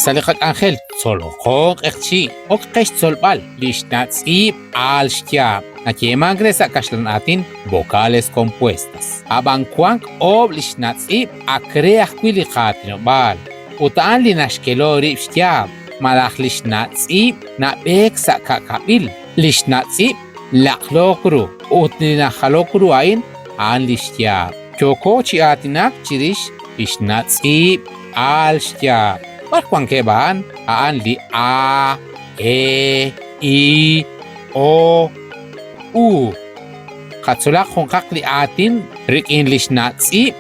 Salikak Angel, Solokok Ekchi, Okkesh Solbal, Lishnatsi, Alshtia, Nakiemangre sa kaslan atin, vocales compuestas. Abang Kwank ob Lishnatsi, Akreach Quilikatin Bal. Utaan linashkelo ripshtia, Malach Lishnatsi, Nabek sa kakabil. Lishnatsi, Laklokru, Utlinachalokru ain, An Lishtia. Kyoko chi atinak chirish, Lishnatsi, Alshtia. Barkwan keban, aan li a, e, i, o, u. Katsolak kung kakli atin, rik English natsi,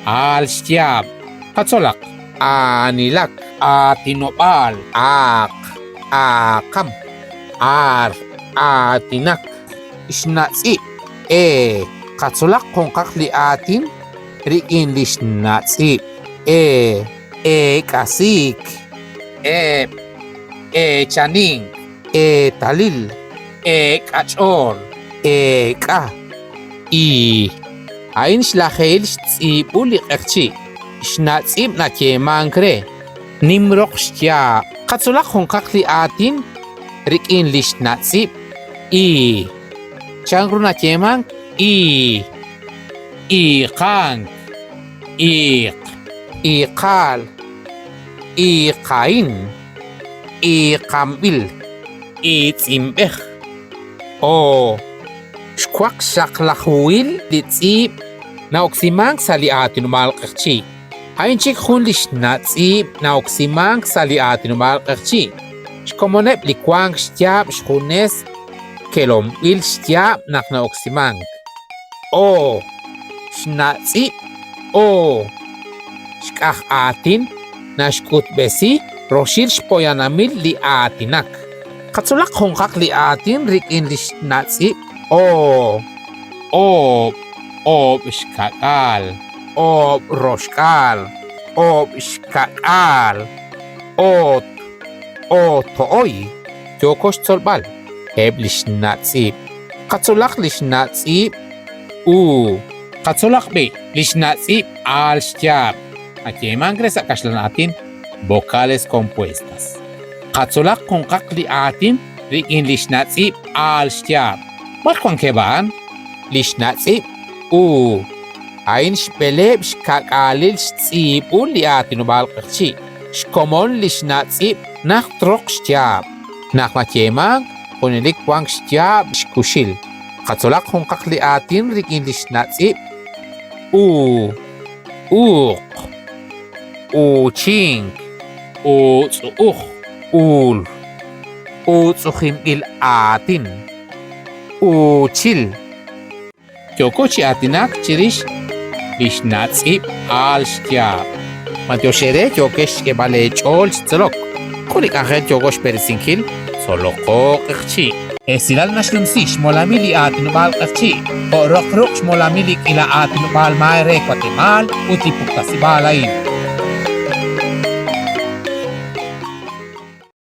alstiab. Katsolak, anilak, atinopal, ak, akam, ar, atinak, isnatsi, e. Katsolak kung kakli atin, rik English natsi, e. Kasik, chaning, talil, kachor, ka, i. Ain shlachel shtzipulik ekchi, shnatzib na kemangre, nimrok shtya, katsulak hong kakli atin, rikin lishnatzib, i. Changru na kemang, i. Kang, Iqal, Iqain, Iqambil, Itzimbech, O. Shkwak shaklahuil litzib na oksimang saliatin umalqakchi. Hain chik hun lishnatib na oksimang saliatin umalqakchi. Shkomonep likwang shtyab shkunes kelombil shtyab nak na oksimang. O. Shnatib, O. Shkach atin, nashkut besi, roshil shpoyanamil li atinak. Katsulak hongkak li atin, rikin lishnatsi, o shkakal, o roshkal, o shkakal, o tooy, jokosh tsolbal, heb lishnatsi. Katsulak lishnatsi, u. Katsulak be, lishnatsi, al shtyab. Aquí mangre sa kaslan atin, vocales compuestas. Katsulak kung kakli atin, rikin lishnatsi al shtyab. Barkwan keban, lishnatsi u. Ain shpeleb shkakalil shtsibu li atin ubalqakchi. Shkomon lishnatsi nak trok shtyab. Nak makemang, kunilik wang shtyab shkushil. Katsulak kung kakli atin, rikin lishnatsi u. Uching, utsuh, ul, utsuhim il atin, uchil. Kyokochi atinak chirish, lishnatsi al shtyab. Matioshere kyokesh ke bale chol tzlok. Kulik angel kyokosh perisinkil, solokok ekchi. Esilal nashlumsi shmolamili atin ubal ekchi. O rokrok shmolamili ila atin ubal maere kwatimal, utipukta si balain.